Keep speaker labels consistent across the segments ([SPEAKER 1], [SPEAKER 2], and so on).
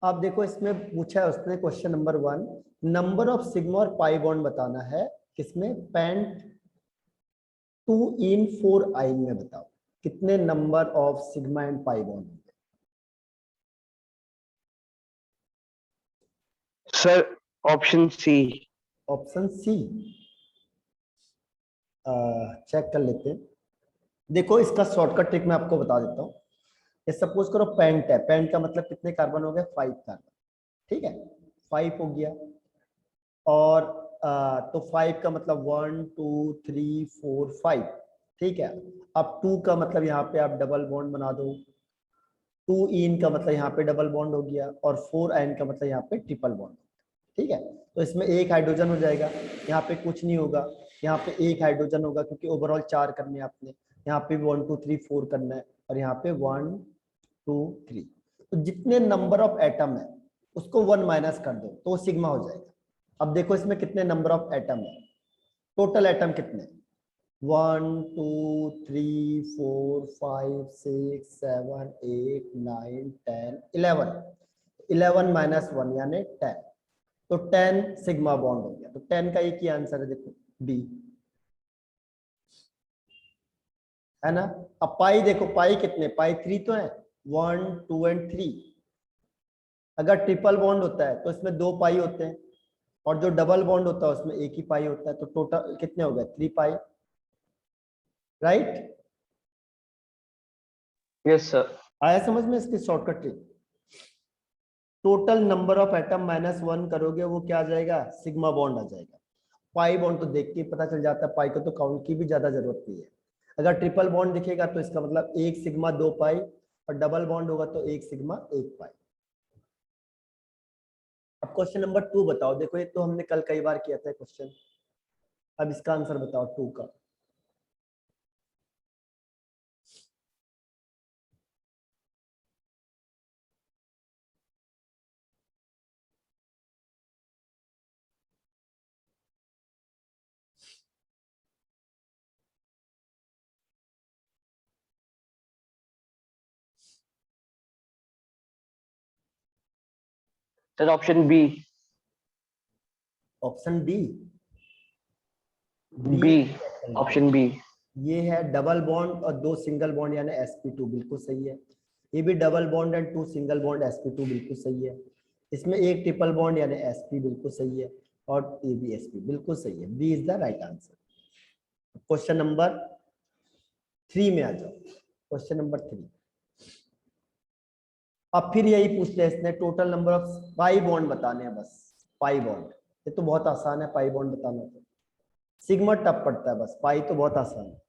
[SPEAKER 1] अब देखो इसमें पूछा है उसने question number 1, number of sigma और पाई बॉन्ड बताना है किसमें, पेंट 2 इन 4 आइन में बताओ कितने number of sigma and pi bond होंगे।
[SPEAKER 2] Sir option C.
[SPEAKER 1] Option C check कर लेते हैं। देखो इसका शॉर्टकट ट्रिक मैं आपको बता देता हूँ। ये सपोज करो पेंट है, पेंट का मतलब कितने कार्बन हो गए, 5 कार्बन, ठीक है 5 हो गया। और तो 5 का मतलब 1 2 3 4 5, ठीक है। अब 2 का मतलब यहाँ पे आप डबल बॉन्ड बना दो, 2 इन का मतलब यहाँ पे डबल बॉन्ड हो गया, और 4 आइन का मतलब यहाँ पे ट्रिपल बॉन्ड, ठीक है। तो इसमें एक हाइड्रोजन हो जाएगा, यहाँ पे कुछ नहीं होगा, यहाँ पे एक हाइड्रोजन होगा क्योंकि ओवरऑल 4 करने हैं आपने, यहाँ पे 1 2 3 4 करना है, और यहाँ पे 1 2 3। तो जितने नंबर ऑफ एटम है उसको 1 माइनस कर दो तो वो सिग्मा हो जाएगा। अब देखो इसमें कितने नंबर ऑफ एटम है, टोटल एटम कितने, 1 2 3 4 5 6 7 8 9 10 11, 11 माइनस 1 यानी 10, तो 10 सिग्मा बॉन्ड हो गया। तो 10 का एक ही आंसर है, देखो बी, है ना। अब पाई देखो, पाई कितने, पाई 3 तो है, 1 2 एंड 3। अगर ट्रिपल बॉन्ड होता है तो इसमें 2 पाई होते हैं, और जो डबल बॉन्ड होता है उसमें एक ही पाई होता है, तो टोटल कितने हो गए, 3 पाई, राइट।
[SPEAKER 2] Yes sir.
[SPEAKER 1] आया समझ में इसकी shortcut trick. Total number of atom minus 1 करोगे वो क्या आ जाएगा, सिग्मा बॉन्ड आ जाएगा। पाई बॉन्ड तो देख के पता चल जाता है, पाई को तो काउंट की भी ज्यादा जरूरत नहीं है। अगर ट्रिपल बॉन्ड दिखेगा तो इसका मतलब 1 सिग्मा 2 पाई, और डबल बॉन्ड होगा तो 1 सिग्मा 1 पाई। अब क्वेश्चन नंबर 2 बताओ। देखो ये तो हमने कल कई बार किया था क्वेश्चन, अब इसका आंसर बताओ 2 का।
[SPEAKER 2] Sir option B.
[SPEAKER 1] Option D,
[SPEAKER 2] B,
[SPEAKER 1] B
[SPEAKER 2] option B.
[SPEAKER 1] ये है डबल बॉन्ड और 2 सिंगल बॉन्ड यानी sp2, बिल्कुल सही है। ये भी double bond and 2 single bond sp2, बिल्कुल सही है। इसमें एक ट्रिपल बॉन्ड यानी sp, बिल्कुल सही है। और ये भी sp, बिल्कुल सही है। B is the right answer. Question number 3 में आ जाओ। क्वेश्चन नंबर 3, अब फिर यही पूछ लिया इसने, total number of pi bond बताने हैं बस। पाई बॉन्ड ये तो बहुत आसान है, पाई बॉन्ड बताना तो सिग्मा टफ पड़ता है, बस पाई तो बहुत आसान है।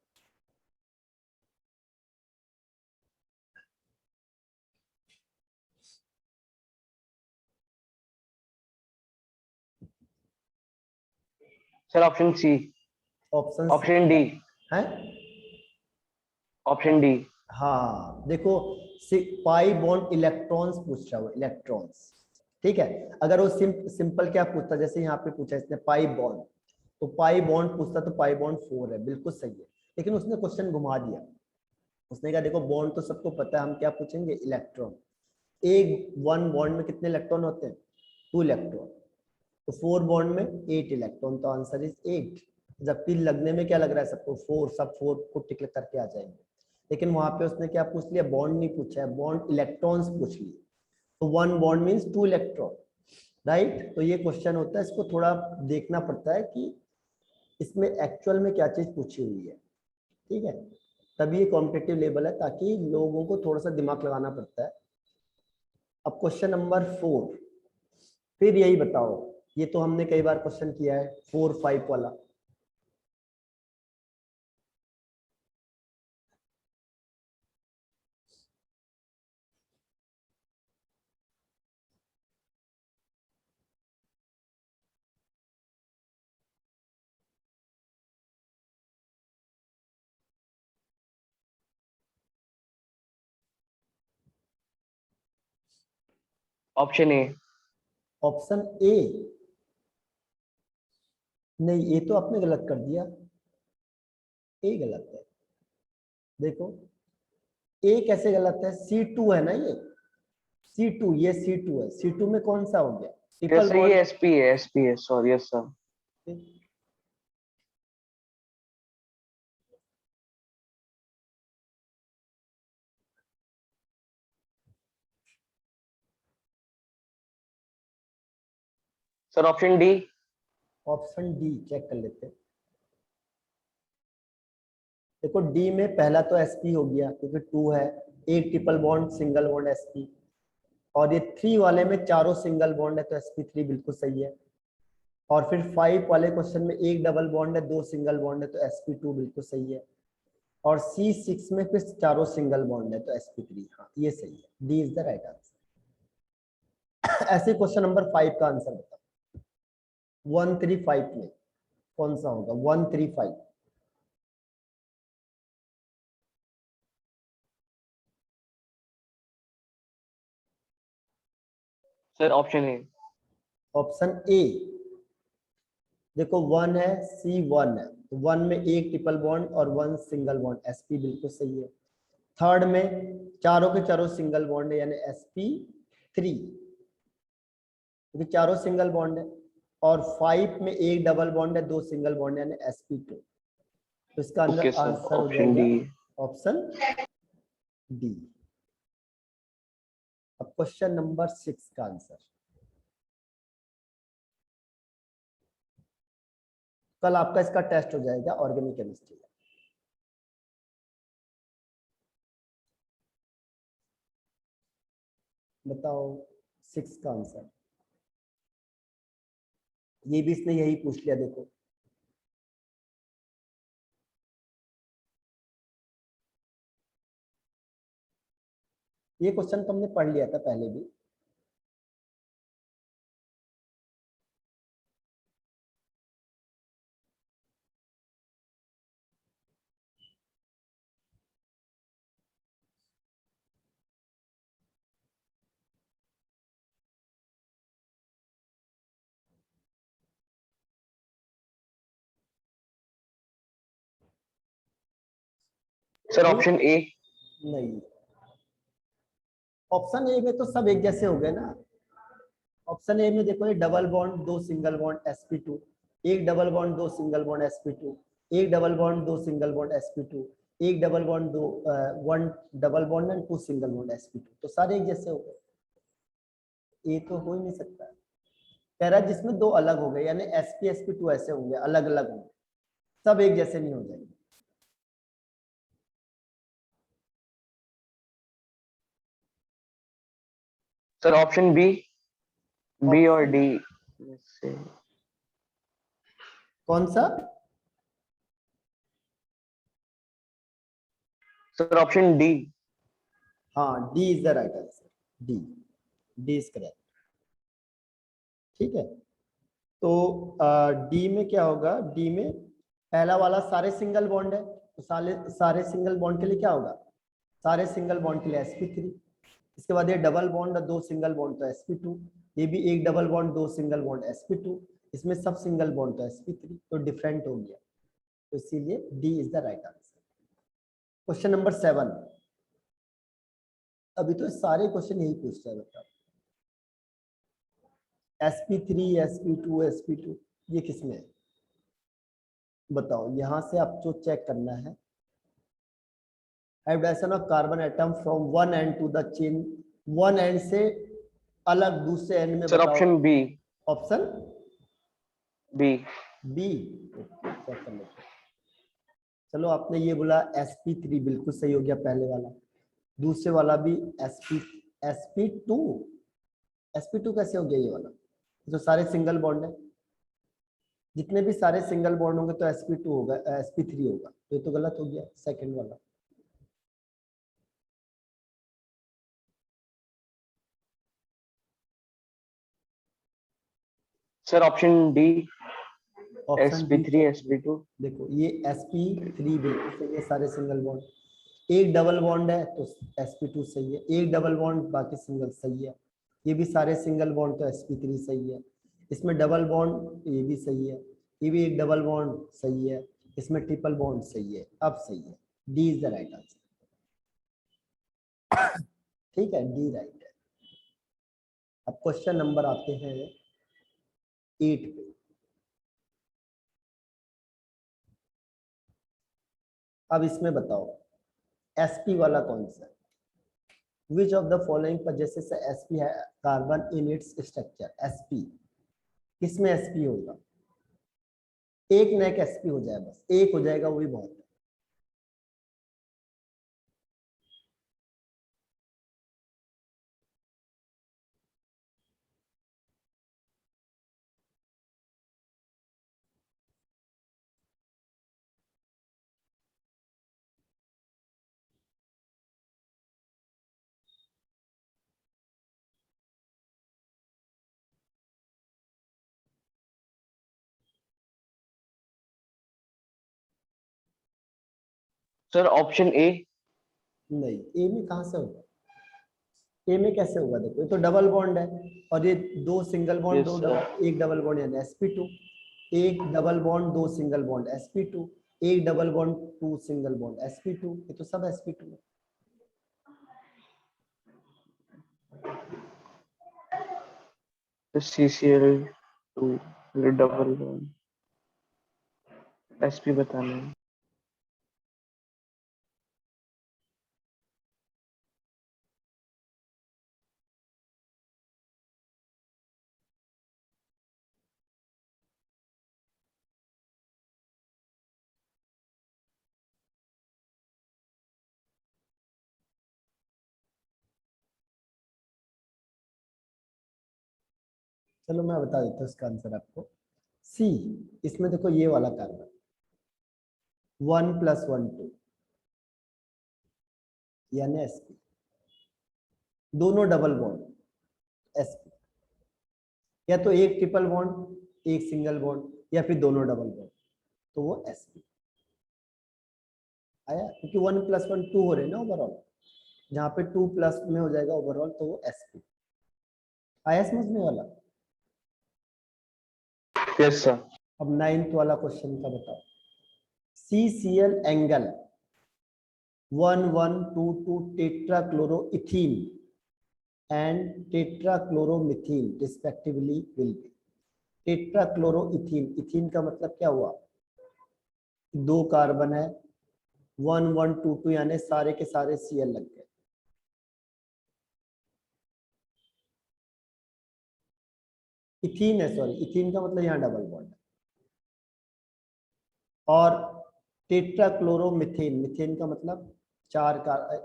[SPEAKER 2] Sir option C.
[SPEAKER 1] Option
[SPEAKER 2] option D.
[SPEAKER 1] है,
[SPEAKER 2] ऑप्शन डी।
[SPEAKER 1] हाँ देखो पाई बॉन्ड इलेक्ट्रॉन्स पूछ रहा है वो, इलेक्ट्रॉन्स, ठीक है। अगर वो सिंपल क्या पूछता, जैसे यहाँ पे पूछा इसने पाई बॉन्ड, तो पाई बॉन्ड पूछता तो पाई बॉन्ड 4 है, बिल्कुल सही है। लेकिन उसने क्वेश्चन घुमा दिया, उसने कहा देखो बॉन्ड तो सबको पता है, हम क्या पूछेंगे, इलेक्ट्रॉन। एक वन बॉन्ड में कितने इलेक्ट्रॉन होते हैं, 2 इलेक्ट्रॉन, तो 4 बॉन्ड में 8 इलेक्ट्रॉन, तो आंसर इज 8। जबकि लगने में क्या लग रहा है सबको, 4, सब 4 को टिक करके आ जाएंगे। लेकिन वहां पे उसने क्या पूछ लिया, बॉन्ड नहीं पूछा है, बॉन्ड इलेक्ट्रॉन्स पूछ लिए। तो 1 बॉन्ड मीन्स 2 इलेक्ट्रॉन, राइट। तो ये क्वेश्चन होता है, इसको थोड़ा देखना पड़ता है कि इसमें एक्चुअल में क्या चीज पूछी हुई है, ठीक है। तभी ये कॉम्पिटिटिव लेवल है, ताकि लोगों को थोड़ा सा दिमाग लगाना पड़ता है। अब क्वेश्चन नंबर 4, फिर यही बताओ, ये तो हमने कई बार क्वेश्चन किया है 4 5 वाला।
[SPEAKER 2] Option A.
[SPEAKER 1] ऑप्शन ए, नहीं ये तो आपने गलत कर दिया, ए गलत है। देखो ए कैसे गलत है, C2 है ना ये, C2, ये C2 है, C2 में कौन सा हो गया?
[SPEAKER 2] Yes
[SPEAKER 1] ट्रिपल
[SPEAKER 2] sir, ये
[SPEAKER 1] बॉन्ड।
[SPEAKER 2] sp है, sp है, sorry, yes sir. Sir, option D.
[SPEAKER 1] Option D check कर लेते हैं। देखो डी में पहला तो sp हो गया क्योंकि 2 है, एक triple bond single bond sp, और ये 3 वाले में चारों सिंगल बॉन्ड है तो sp3 बिल्कुल सही है। और फिर 5 वाले क्वेश्चन में एक डबल बॉन्ड है, 2 सिंगल बॉन्ड है तो sp2 बिल्कुल सही है। और C6 में फिर चारों सिंगल बॉन्ड है तो sp3, हाँ ये सही है, D is the right answer. ऐसे क्वेश्चन नंबर 5 का आंसर बताओ। 135 में कौन सा होगा? 135
[SPEAKER 2] Sir, option A.
[SPEAKER 1] Option A. देखो 1 है, C1 है, तो 1 में एक ट्रिपल बॉन्ड और 1 सिंगल बॉन्ड, sp बिल्कुल सही है। थर्ड में चारों के चारों सिंगल बॉन्ड है यानी sp3, क्योंकि चारों सिंगल बॉन्ड है। और 5 में एक डबल बॉन्ड है, 2 सिंगल बॉन्ड यानी sp2, तो इसका
[SPEAKER 2] Okay
[SPEAKER 1] अंदर
[SPEAKER 2] sir,
[SPEAKER 1] आंसर हो
[SPEAKER 2] option
[SPEAKER 1] जाएगा
[SPEAKER 2] D.
[SPEAKER 1] Option D. अब क्वेश्चन नंबर 6 का आंसर। कल आपका इसका टेस्ट हो जाएगा ऑर्गेनिक केमिस्ट्री का। बताओ 6 का आंसर। ये भी इसने यही पूछ लिया, देखो ये क्वेश्चन तो हमने पढ़ लिया था पहले भी।
[SPEAKER 2] Sir, option A.
[SPEAKER 1] नहीं, ऑप्शन ए में तो सब एक जैसे हो गए ना। ऑप्शन ए में देखो, ये double bond 2 single bond sp2, एक double bond 2 single bond sp2, एक double bond 2 single bond sp2, एक double bond 2 1 double bond and 2 single bond sp2, तो सारे एक जैसे हो गए। ये तो हो ही नहीं सकता। कह रहा है जिसमें 2 अलग हो गए यानी sp sp2 ऐसे होंगे, अलग अलग होंगे, सब एक जैसे नहीं हो जाएंगे।
[SPEAKER 2] Sir, option B. B or D. Let's say.
[SPEAKER 1] कौन सा?
[SPEAKER 2] Sir, option D.
[SPEAKER 1] हाँ, D is the right answer, D, D is correct. ठीक है, तो डी में क्या होगा? डी में पहला वाला सारे सिंगल बॉन्ड है, तो सारे सारे सिंगल बॉन्ड के लिए क्या होगा? सारे सिंगल बॉन्ड के लिए sp3। इसके बाद ये डबल बॉन्ड और 2 सिंगल बॉन्ड तो sp2, ये भी एक double bond 2 single bond sp2, इसमें सब सिंगल बॉन्ड तो sp3, तो डिफरेंट हो गया, तो इसीलिए D is the right answer. Question number 7। अभी तो सारे क्वेश्चन यही पूछ रहा है, बताओ sp3 sp2 sp2 ये किसमें है? बताओ, यहां से आपको चेक करना है। Hybridization of carbon atom from one end to the chain, one end से अलग दूसरे एंड में,
[SPEAKER 2] Sir,
[SPEAKER 1] बताओ।
[SPEAKER 2] option B.
[SPEAKER 1] Option
[SPEAKER 2] B.
[SPEAKER 1] B, check कर लेते हैं। चलो, आपने ये बोला sp3 बिल्कुल सही हो गया पहले वाला, दूसरे वाला भी sp2, sp2 कैसे हो गया ये वाला? तो सारे सिंगल बॉन्ड है, जितने भी सारे सिंगल बॉन्ड होंगे तो sp2 होगा, sp3 होगा, तो ये तो गलत हो गया सेकंड वाला।
[SPEAKER 2] Sir, option D.
[SPEAKER 1] Option D
[SPEAKER 2] sp3 sp2.
[SPEAKER 1] देखो, ये sp3 बिल्कुल सही है, सारे सिंगल बॉन्ड। एक डबल बॉन्ड है तो sp2 सही है, एक डबल बॉन्ड बाकी सिंगल सही है, ये भी सारे सिंगल बॉन्ड तो sp3 सही है। इसमें डबल बॉन्ड ये भी सही है, ये भी एक डबल बॉन्ड सही है, इसमें ट्रिपल बॉन्ड सही है, अब सही है, D is the right answer. ठीक है, डी राइट है। अब क्वेश्चन नंबर आते हैं 8 पे। अब इसमें बताओ sp वाला कौन सा है? Which of the following possesses a sp carbon in its structure? sp किसमें sp होगा? एक ना एक sp हो जाए, बस एक हो जाएगा वो भी बहुत है।
[SPEAKER 2] Sir option A.
[SPEAKER 1] नहीं, ए में कहां से होगा? ए में कैसे होगा? देखो ये तो डबल बॉन्ड है और ये दो सिंगल बॉन्ड,
[SPEAKER 2] यस सर।
[SPEAKER 1] एक डबल बॉन्ड यानी sp2, एक डबल बॉन्ड दो सिंगल बॉन्ड sp2, एक double bond two single bond sp2, ये तो सब sp2 है।
[SPEAKER 2] CCl2 डबल बॉन्ड sp बताना है।
[SPEAKER 1] चलो मैं बता देता हूँ इसका आंसर आपको। सी, इसमें देखो ये वाला कार्बन 1+1 2 यानी sp, दोनों डबल बॉन्ड sp, या तो एक ट्रिपल बॉन्ड एक सिंगल बॉन्ड या फिर दोनों डबल बॉन्ड, तो वो sp आया, क्योंकि 1+1 2 हो रहे ना ओवरऑल, जहाँ पे 2 प्लस में हो जाएगा ओवरऑल तो वो sp आया समझ में वाला।
[SPEAKER 2] Yes sir.
[SPEAKER 1] अब 9th वाला क्वेश्चन का बताओ। CCl angle 1122 tetrachloroethene and tetrachloromethane respectively will be। Tetrachloroethene, ethene का मतलब क्या हुआ? दो कार्बन है, 1122 यानी सारे के सारे Cl लग गए। इथीन है, सॉरी इथीन का मतलब यहाँ डबल बॉन्ड है। और टेट्राक्लोरोमीथेन, मीथेन का मतलब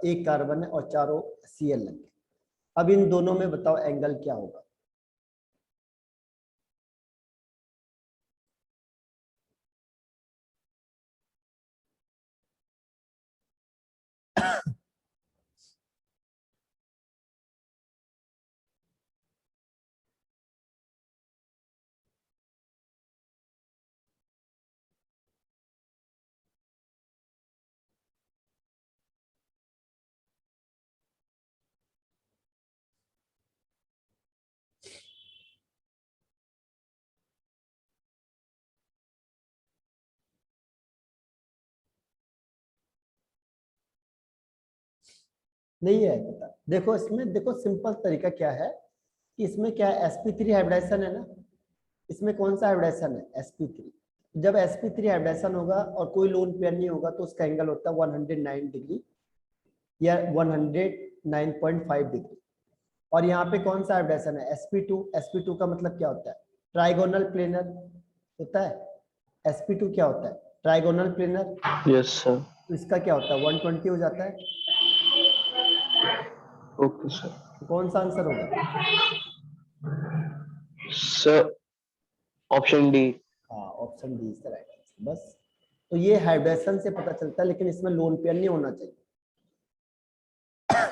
[SPEAKER 1] एक कार्बन है और चारों Cl लग गए। अब इन दोनों में बताओ एंगल क्या होगा? नहीं है पता? देखो इसमें देखो सिंपल तरीका क्या है कि इसमें क्या है, sp3 हाइब्रिडाइजेशन है ना, इसमें कौन सा हाइब्रिडाइजेशन है? sp3। जब sp3 हाइब्रिडाइजेशन होगा और कोई लोन पेयर नहीं होगा तो उसका एंगल होता है 109 डिग्री या 109.5 डिग्री। और यहाँ पे कौन सा हाइब्रिडाइजेशन है? sp2। sp2 का मतलब क्या होता है? ट्राइगोनल प्लेनर होता है। sp2 क्या होता है? Trigonal planar.
[SPEAKER 2] Yes sir.
[SPEAKER 1] तो इसका क्या होता है? 120 हो जाता है।
[SPEAKER 2] Okay sir.
[SPEAKER 1] तो कौन सा आंसर होगा?
[SPEAKER 2] Sir option D.
[SPEAKER 1] हाँ, option D is the right answer. बस तो ये हाइब्रिडेशन से पता चलता है, लेकिन इसमें लोन पेयर नहीं होना चाहिए।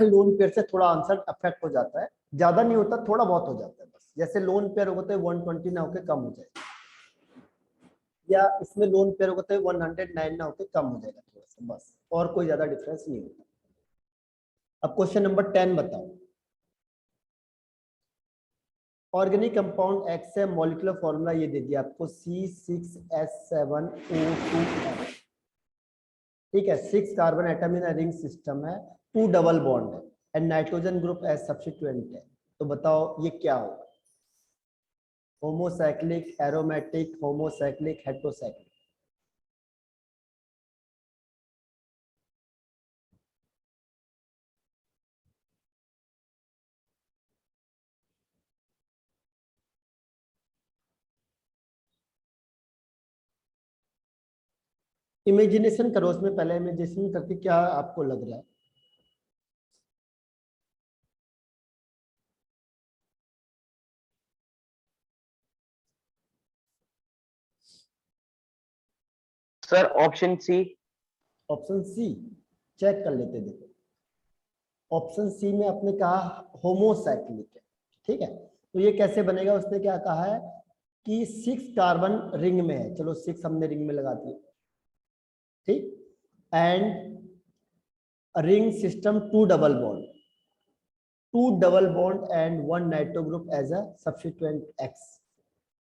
[SPEAKER 1] लोन पेयर से थोड़ा आंसर अफेक्ट हो जाता है, ज्यादा नहीं होता, थोड़ा बहुत हो जाता है बस। जैसे लोन पेयर होगा तो 120 ना होकर कम हो जाएगा, या इसमें लोन पेयर होगा तो 109 ना होकर कम हो जाएगा थोड़ा सा, बस और कोई ज्यादा डिफरेंस नहीं होता। अब क्वेश्चन नंबर 10 बताओ। ऑर्गेनिक कंपाउंड एक्स से मॉलिक्यूलर फॉर्मूला ये दे दिया आपको C6H7O2F। ठीक है, 6 carbon atom in ring system है, 2 डबल बॉन्ड है and nitrogen group as substituent है। तो बताओ ये क्या होगा? Homocyclic, aromatic, homocyclic, heterocyclic. Imagination करो उसमें, पहले इमेजिनेशन करके क्या आपको लग रहा है?
[SPEAKER 2] Sir option C.
[SPEAKER 1] Option C check कर लेते, देखो ऑप्शन सी में आपने कहा होमोसाइक्लिक है, ठीक है, तो ये कैसे बनेगा? उसने क्या कहा है कि 6 कार्बन रिंग में है, चलो 6 हमने रिंग में लगा दिया, ठीक, and ring system 2 double bond, 2 double bond and 1 nitro group as a substituent X.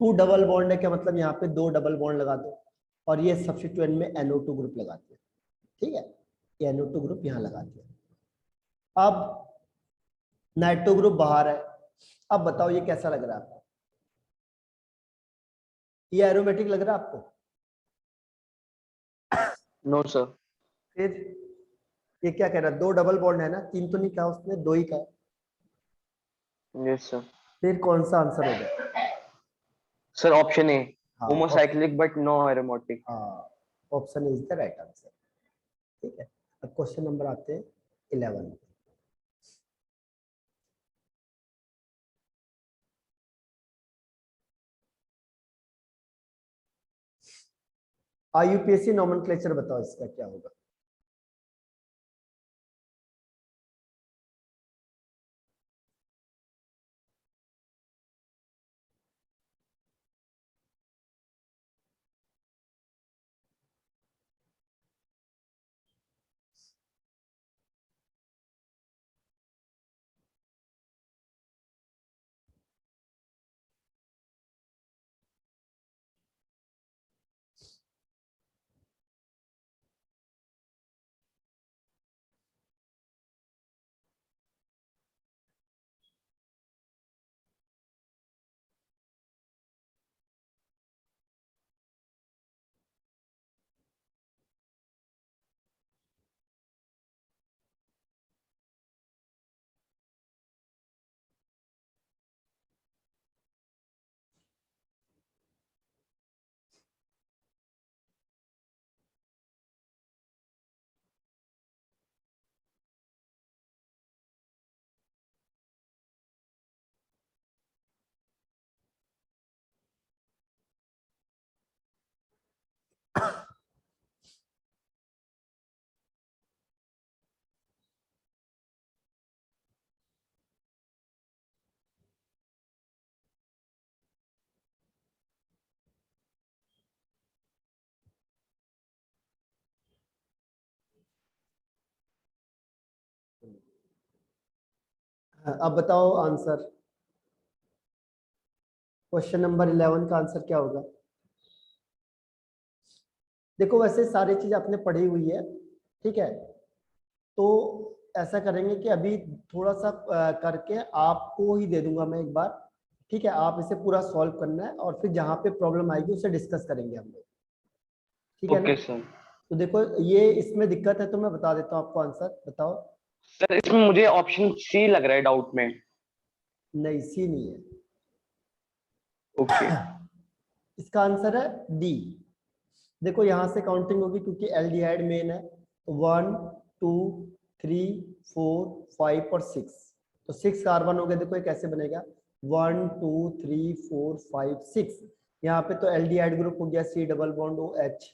[SPEAKER 1] 2 double bond है क्या मतलब यहाँ पे 2 डबल बॉन्ड लगा दो और ये सब्स्टिट्यूएंट में NO2 ग्रुप लगा दिया, ठीक है, ये NO2 ग्रुप यहाँ लगा दिया। अब नाइट्रो ग्रुप बाहर है, अब बताओ ये कैसा लग रहा है आपको? ये एरोमेटिक लग रहा है आपको?
[SPEAKER 2] No sir.
[SPEAKER 1] फिर ये क्या कह रहा है? 2 डबल बॉन्ड है ना, 3 तो नहीं कहा उसने, 2 ही कहा।
[SPEAKER 2] Yes sir.
[SPEAKER 1] फिर कौन सा आंसर होगा?
[SPEAKER 2] सर ऑप्शन ए,
[SPEAKER 1] हाँ
[SPEAKER 2] होमोसाइक्लिक बट नो एरोमेटिक।
[SPEAKER 1] हाँ, option is the right answer, ठीक है। अब क्वेश्चन नंबर आते हैं 11। IUPAC नोमेनक्लेचर बताओ इसका क्या होगा? अब बताओ आंसर, क्वेश्चन नंबर 11 का आंसर क्या होगा? देखो वैसे सारी चीज आपने पढ़ी हुई है, ठीक है, तो ऐसा करेंगे कि अभी थोड़ा सा करके आपको ही दे दूंगा मैं एक बार, ठीक है, आप इसे पूरा सॉल्व करना है और फिर जहां पे प्रॉब्लम आएगी उसे डिस्कस करेंगे हम लोग, ठीक है ना?
[SPEAKER 2] Okay sir.
[SPEAKER 1] तो देखो ये इसमें दिक्कत है तो मैं बता देता हूँ आपको आंसर, बताओ।
[SPEAKER 2] सर इसमें मुझे ऑप्शन सी लग रहा है डाउट में।
[SPEAKER 1] नहीं, सी नहीं है।
[SPEAKER 2] ओके।
[SPEAKER 1] इसका आंसर है डी। देखो यहां से काउंटिंग होगी क्योंकि एल्डिहाइड मेन है, तो 1 2 3 4 5 और 6, तो 6 कार्बन हो गए। देखो ये कैसे बनेगा? 1 2 3 4 5 6, यहाँ पे तो एल्डिहाइड ग्रुप हो गया C डबल बॉन्ड OH।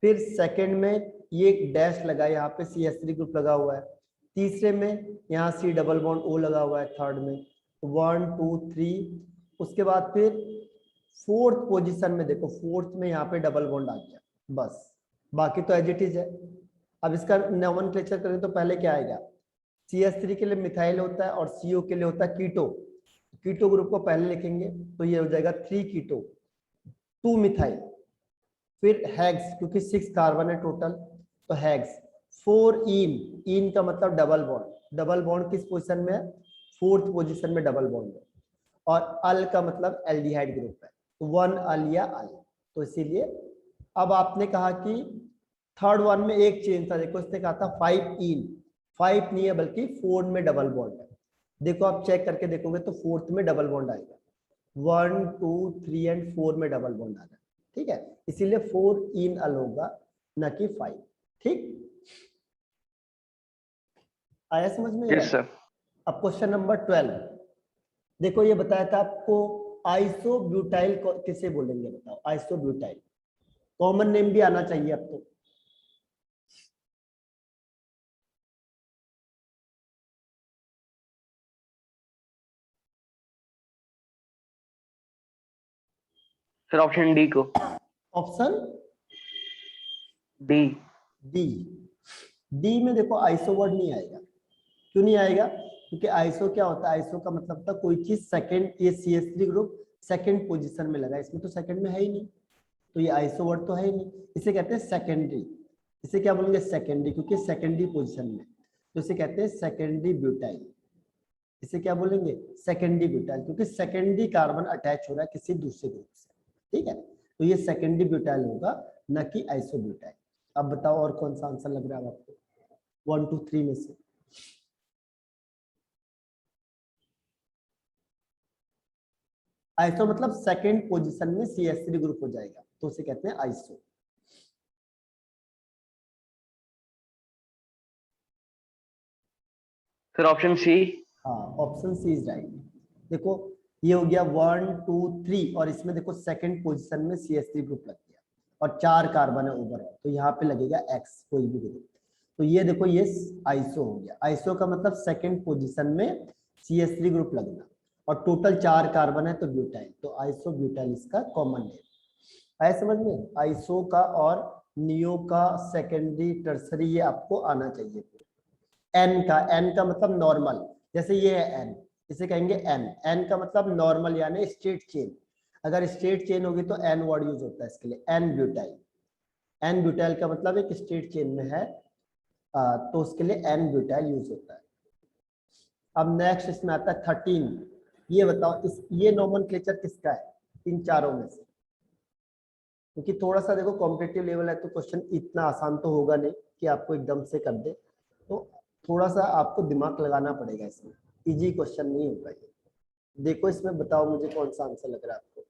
[SPEAKER 1] फिर सेकंड में ये एक डैश लगा, यहाँ पे CH3 ग्रुप लगा हुआ है। तीसरे में यहाँ C डबल बॉन्ड O लगा हुआ है, थर्ड में 1 2 3। उसके बाद फिर फोर्थ पोजीशन में देखो, फोर्थ में यहाँ पे डबल बॉन्ड आ गया, बस बाकी तो एज इट इज है। अब इसका नोमेनक्लेचर करें तो पहले क्या आएगा? CH3 के लिए मिथाइल होता है और CO के लिए होता है कीटो, कीटो ग्रुप को पहले लिखेंगे तो ये हो जाएगा 3 कीटो 2 मिथाइल। फिर हेक्स, क्योंकि 6 कार्बन है टोटल, तो हेक्स 4 इन, इन का मतलब डबल बॉन्ड, डबल बॉन्ड किस पोजीशन में है? फोर्थ पोजीशन में डबल बॉन्ड है, और अल का मतलब एल्डिहाइड ग्रुप है, तो वन अल या अल, तो इसीलिए अब आपने कहा कि थर्ड वन में एक चेंज था, देखो इसने कहा था 5 इन, 5 नहीं है बल्कि 4 में डबल बॉन्ड है। देखो आप चेक करके देखोगे तो फोर्थ में डबल बॉन्ड आएगा, 1 2 3 एंड 4 में डबल बॉन्ड आ रहा है, ठीक है, इसीलिए 4 इन अल होगा न कि 5। ठीक, आया समझ में?
[SPEAKER 2] Yes sir.
[SPEAKER 1] अब क्वेश्चन नंबर 12, देखो ये बताया था आपको आइसोब्यूटाइल किसे बोलेंगे, बताओ आइसोब्यूटाइल, कॉमन नेम भी आना चाहिए अब तो।
[SPEAKER 2] सर ऑप्शन डी को।
[SPEAKER 1] Option
[SPEAKER 2] D.
[SPEAKER 1] डी, डी में देखो आइसो वर्ड नहीं आएगा, क्यों नहीं आएगा? क्योंकि आइसो क्या होता है, आइसो का मतलब था कोई चीज सेकंड, ये CH3 ग्रुप सेकंड पोजीशन में लगा, इसमें तो सेकंड में है ही नहीं, तो ये आइसो वर्ड तो है ही नहीं, इसे कहते हैं सेकेंडरी। इसे क्या बोलेंगे? सेकेंडरी, क्योंकि सेकेंडरी पोजीशन में, तो इसे कहते हैं सेकेंडरी ब्यूटाइल। इसे क्या बोलेंगे? सेकेंडरी ब्यूटाइल, क्योंकि सेकेंडरी कार्बन अटैच हो रहा है किसी दूसरे ग्रुप से, ठीक है, तो ये सेकेंडरी ब्यूटाइल होगा, न कि आइसो ब्यूटाइल। अब बताओ और कौन सा आंसर लग रहा है आपको 1 2 3 में से? आइसो मतलब सेकंड पोजीशन में CH3 ग्रुप हो जाएगा, तो उसे कहते हैं आइसो।
[SPEAKER 2] सर ऑप्शन सी।
[SPEAKER 1] हाँ, ऑप्शन सी इज राइट। देखो ये हो गया 1 2 3, और इसमें देखो सेकंड पोजीशन में CH3 ग्रुप लग गया, और 4 कार्बन है ओवरऑल, तो यहाँ पे लगेगा X कोई भी ग्रुप, तो ये देखो ये आइसो हो गया। आइसो का मतलब सेकंड पोजीशन में CH3 ग्रुप लगना, और टोटल 4 कार्बन है तो ब्यूटाइल, तो आइसो ब्यूटाइल इसका कॉमन नेम है। समझ में? आइसो का और नियो का सेकेंडरी टर्सरी ये आपको आना चाहिए। एन का मतलब नॉर्मल, जैसे ये है एन, इसे कहेंगे एन। एन का मतलब नॉर्मल यानी स्ट्रेट चेन, अगर स्ट्रेट चेन होगी तो एन वर्ड यूज होता है इसके लिए, एन ब्यूटाइल। एन ब्यूटाइल का मतलब एक स्ट्रेट चेन में है, तो उसके लिए एन ब्यूटाइल यूज होता है। अब नेक्स्ट इसमें आता है 13, ये बताओ इस ये नोमेनक्लेचर किसका है इन चारों में से? क्योंकि थोड़ा सा देखो कॉम्पिटिटिव लेवल है, तो क्वेश्चन इतना आसान तो होगा नहीं कि आपको एकदम से कर दे, तो थोड़ा सा आपको दिमाग लगाना पड़ेगा इसमें, इजी क्वेश्चन नहीं होगा ये। देखो इसमें बताओ मुझे कौन सा आंसर लग रहा है आपको।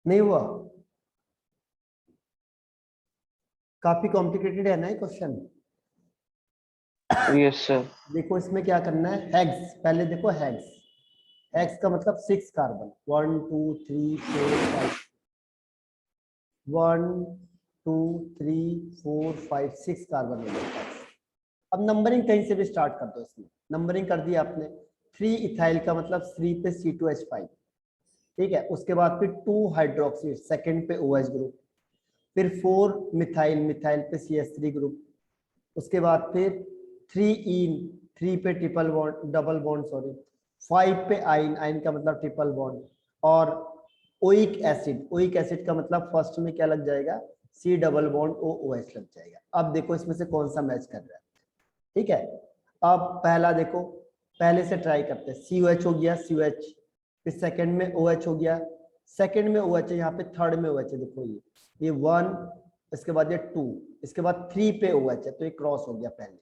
[SPEAKER 1] नहीं हुआ? काफी कॉम्प्लिकेटेड है ना ये क्वेश्चन।
[SPEAKER 2] Yes sir.
[SPEAKER 1] देखो इसमें क्या करना है, हेक्स, पहले देखो हेक्स, हेक्स का मतलब 6 कार्बन, 1 2 3 4 5, 1 2 3 4 5 6 कार्बन हो गया। अब नंबरिंग कहीं से भी स्टार्ट कर दो, इसमें नंबरिंग कर दी आपने। 3 इथाइल का मतलब 3 पे C2H5, ठीक है, उसके बाद फिर 2 हाइड्रोक्सी सेकंड पे OH ग्रुप, फिर 4 मिथाइल, मिथाइल पे CH3 ग्रुप, उसके बाद फिर 3 इन 3 पे triple bond, double bond sorry, 5 पे आइन, आइन का मतलब ट्रिपल बॉन्ड, और ओइक एसिड, ओइक एसिड का मतलब फर्स्ट में क्या लग जाएगा, C double bond O O H लग जाएगा। अब देखो इसमें से कौन सा मैच कर रहा है, ठीक है। अब पहला देखो, पहले से ट्राई करते हैं, सी ओ एच हो गया, सी ओ एच, फिर सेकंड में ओ एच हो गया, सेकंड में ओ एच है, यहाँ पे थर्ड में ओ एच है, देखो ये 1, इसके बाद ये 2, इसके बाद 3 पे ओ एच है, तो ये क्रॉस हो गया पहले।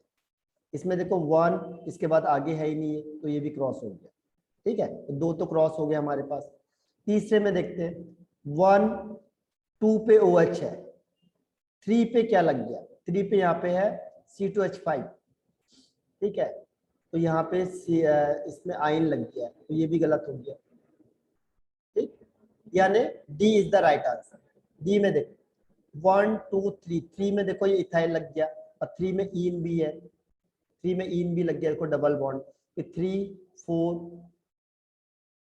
[SPEAKER 1] इसमें देखो 1, इसके बाद आगे है ही नहीं है, तो ये भी क्रॉस हो गया, ठीक है, तो 2 तो क्रॉस हो गया हमारे पास। तीसरे में देखते हैं, 1 2 पे ओ एच है, 3 पे क्या लग गया, 3 पे यहाँ पे है C2H5, ठीक है, तो यहाँ पे इसमें आयन लग गया, तो ये भी गलत हो गया, ठीक, यानी D is the right answer. D में देखो 1 2 3, 3 में देखो ये इथाइल लग गया, और 3 में ईन भी है, 3 में ईन भी लग गया, देखो डबल बॉन्ड, फिर 3 4,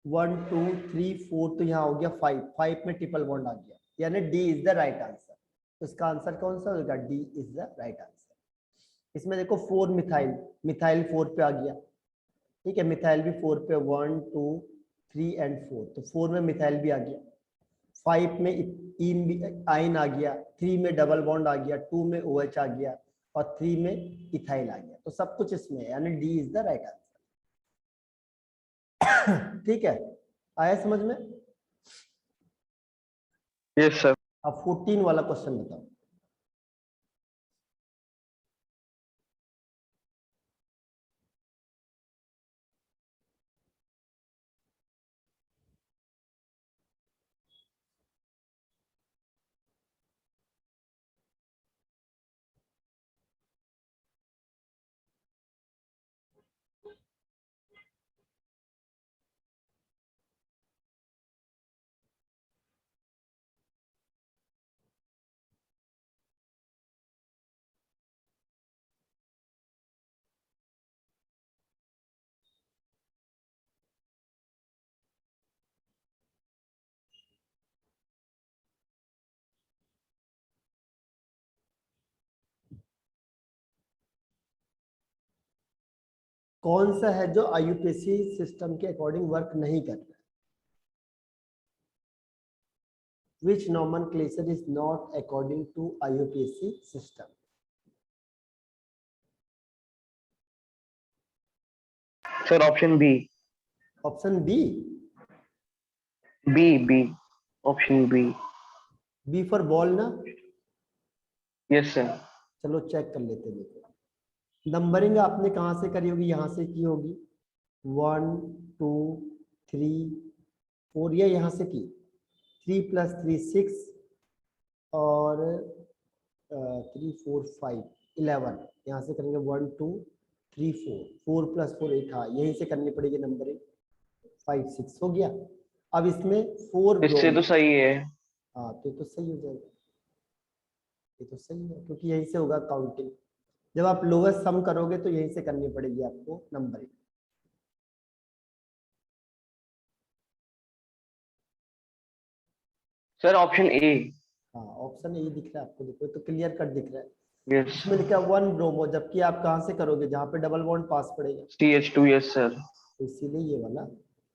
[SPEAKER 1] 1 2 3 4, तो यहाँ हो गया 5, 5 में ट्रिपल बॉन्ड आ गया, यानी D is the right answer. तो इसका आंसर कौन सा होगा, D is the right answer. इसमें देखो 4 मिथाइल, मिथाइल 4 पे आ गया, ठीक है, मिथाइल भी 4 पे, 1 2 3 एंड 4, तो 4 में मिथाइल भी आ गया, 5 में इन भी आइन आ गया, 3 में डबल बॉन्ड आ गया, 2 में ओ एच आ गया, और 3 में इथाइल आ गया, तो सब कुछ इसमें है, यानी D is the right answer. ठीक है, आया समझ में।
[SPEAKER 2] Yes sir.
[SPEAKER 1] अब 14 वाला क्वेश्चन बताओ। कौन सा है जो आईयूपीएसी सिस्टम के अकॉर्डिंग वर्क नहीं कर रहा है, which nomenclature is not according to IUPAC system?
[SPEAKER 2] Sir option B.
[SPEAKER 1] Option B,
[SPEAKER 2] B B, option B.
[SPEAKER 1] B for ball ना।
[SPEAKER 2] Yes sir.
[SPEAKER 1] चलो चेक कर लेते हैं, देखो नंबरिंग आपने कहाँ से करी होगी, यहाँ से की होगी, 1 2 3 4, ये यहाँ से की, 3 + 3 6, और 3 4 5 11, यहाँ से करेंगे 1 2 3 4, 4 + 4 8, हाँ यहीं से करनी पड़ेगी नंबरिंग, 5 6 हो गया। अब इसमें 4
[SPEAKER 2] इससे तो
[SPEAKER 1] ब्रोमो,
[SPEAKER 2] सही है।
[SPEAKER 1] हाँ तो सही हो जाएगा, ये तो सही है, क्योंकि यहीं से होगा काउंटिंग, जब आप लोएस्ट सम करोगे तो यहीं से करनी पड़ेगी आपको नंबरिंग।
[SPEAKER 2] Sir option A.
[SPEAKER 1] हाँ ऑप्शन ए दिख रहा है आपको, देखो तो क्लियर कट दिख रहा है,
[SPEAKER 2] यस।
[SPEAKER 1] इसमें लिखा है 1 ब्रोमो, जबकि आप कहाँ से करोगे, जहाँ पे डबल बॉन्ड पास पड़ेगा,
[SPEAKER 2] CH2। Yes sir.
[SPEAKER 1] तो इसीलिए ये वाला,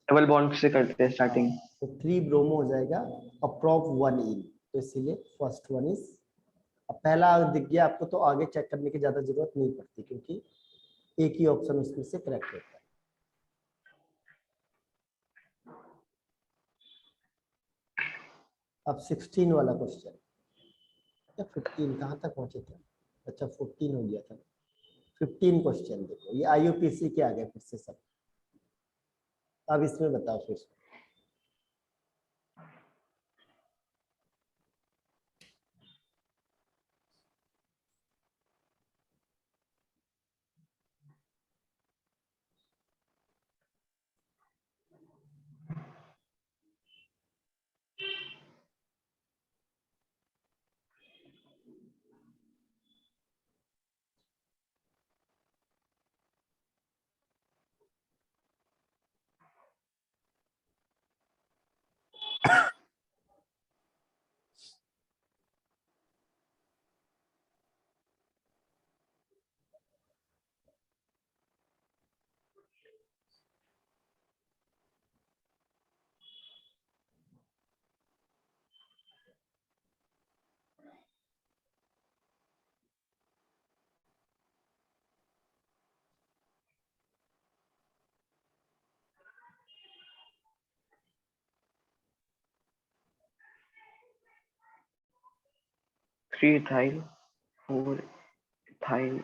[SPEAKER 2] डबल बॉन्ड से करते हैं
[SPEAKER 1] हाँ,
[SPEAKER 2] स्टार्टिंग।
[SPEAKER 1] तो 3 ब्रोमो हो जाएगा, अप्रॉप 1 इन, तो इसीलिए फर्स्ट वन इज। अब पहला दिख गया आपको, तो आगे चेक करने की ज्यादा जरूरत नहीं पड़ती, क्योंकि एक ही ऑप्शन उसमें से करेक्ट होता है। अब 16 वाला क्वेश्चन, या 15 कहाँ तक पहुंचे थे, अच्छा 14 हो गया था। 15 क्वेश्चन देखो, ये आईयूपीसी के आ गए फिर से सब। अब इसमें बताओ फिर,
[SPEAKER 2] 3 ethyl, 4 ethyl.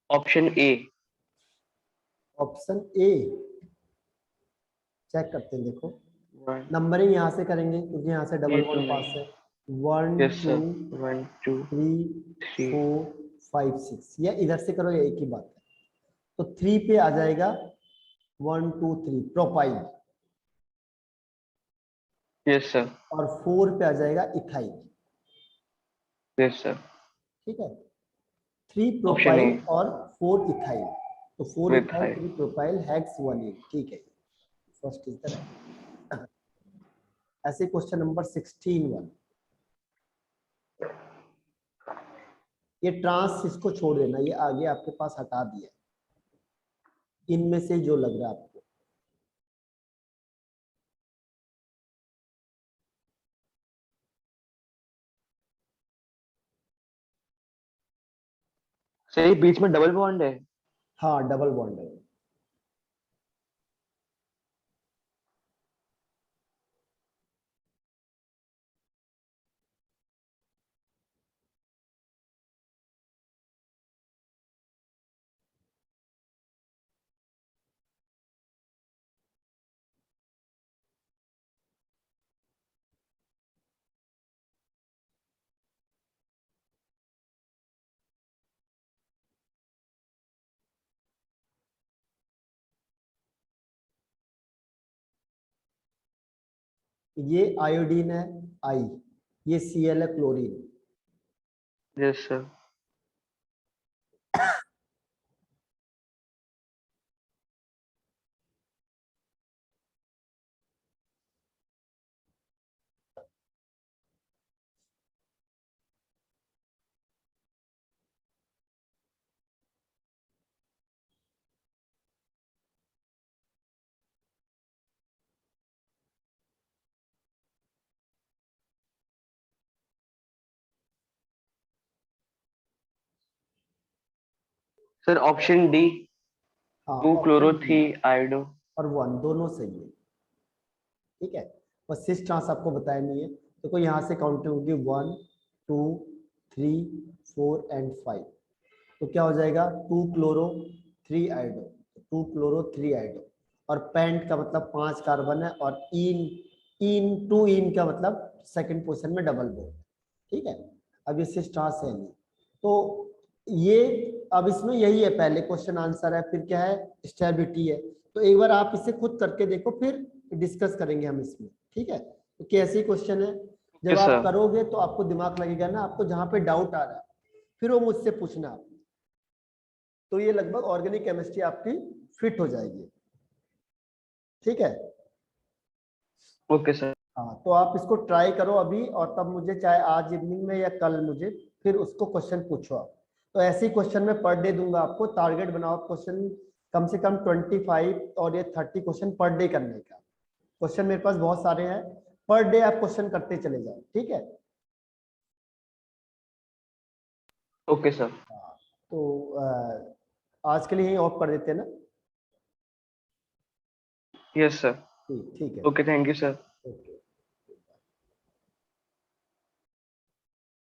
[SPEAKER 2] Option A.
[SPEAKER 1] Option A check करते हैं, देखो
[SPEAKER 2] 1,
[SPEAKER 1] नंबरिंग यहाँ से करेंगे क्योंकि यहाँ से डबल
[SPEAKER 2] ये तो
[SPEAKER 1] बॉन्ड पास
[SPEAKER 2] नहीं।
[SPEAKER 1] है। 1
[SPEAKER 2] यस
[SPEAKER 1] 2
[SPEAKER 2] सर। 1 2
[SPEAKER 1] 3
[SPEAKER 2] 3।
[SPEAKER 1] 4 5 6, या इधर से करो, या एक ही बात है। तो 3 पे आ जाएगा 1 2 3 प्रोपाइल,
[SPEAKER 2] यस सर।
[SPEAKER 1] और 4 पे आ जाएगा इथाइल।
[SPEAKER 2] Yes sir.
[SPEAKER 1] ठीक है, 3
[SPEAKER 2] ऑप्शन ए
[SPEAKER 1] प्रोपाइल और 4 इथाइल, तो 4
[SPEAKER 2] with
[SPEAKER 1] ethyl
[SPEAKER 2] high.
[SPEAKER 1] 3 propyl hex 1 ठीक है, फर्स्ट इज द राइट। ऐसे क्वेश्चन नंबर 16 ये ट्रांस इसको छोड़ देना, ये आगे आपके पास हटा दिया इनमें से जो लग रहा है आपको।
[SPEAKER 2] सही, बीच में डबल बॉन्ड है।
[SPEAKER 1] हाँ डबल बॉन्ड है। ये आयोडीन है आई, ये Cl है chlorine.
[SPEAKER 2] Yes sir. Sir option D,
[SPEAKER 1] हाँ
[SPEAKER 2] 2 क्लोरो
[SPEAKER 1] ऑप्शन डी
[SPEAKER 2] 3 आयोडो।
[SPEAKER 1] और 1 दोनों सही है। ठीक है, बस सिस ट्रांस आपको बताया नहीं है, तो कोई यहाँ से काउंटिंग होगी 1 2 3 4 एंड 5, तो क्या हो जाएगा 2 क्लोरो 3 आयोडो, 2 क्लोरो 3 आयोडो। और पेंट का मतलब 5 कार्बन है, और इन इन 2 इन का मतलब सेकंड पोजीशन में डबल बॉन्ड। ठीक है, अब ये सिस ट्रांस है नहीं, तो ये अब इसमें यही है, पहले क्वेश्चन आंसर है, फिर क्या है स्टेबिलिटी है। तो एक बार आप इसे खुद करके देखो, फिर डिस्कस करेंगे हम इसमें। ठीक है, तो कैसे क्वेश्चन है, जब
[SPEAKER 2] यस
[SPEAKER 1] आप
[SPEAKER 2] सर।
[SPEAKER 1] करोगे तो आपको दिमाग लगेगा ना, आपको जहां पे डाउट आ रहा है फिर वो मुझसे पूछना आप, तो ये लगभग ऑर्गेनिक केमिस्ट्री आपकी फिट हो जाएगी। ठीक है,
[SPEAKER 2] ओके सर।
[SPEAKER 1] हाँ तो आप इसको ट्राई करो अभी, और तब मुझे चाहे आज इवनिंग में या कल मुझे फिर उसको क्वेश्चन पूछो आप। तो ऐसे ही क्वेश्चन मैं पर डे दूंगा आपको, टारगेट बनाओ क्वेश्चन कम से कम 25 और ये 30 क्वेश्चन पर डे करने का। क्वेश्चन मेरे पास बहुत सारे हैं, पर डे आप क्वेश्चन करते चले जाओ। ठीक है,
[SPEAKER 2] ओके सर।
[SPEAKER 1] हाँ तो आज के लिए यही ऑफ कर देते हैं ना।
[SPEAKER 2] Yes sir.
[SPEAKER 1] ठीक है।
[SPEAKER 2] Okay, thank you sir.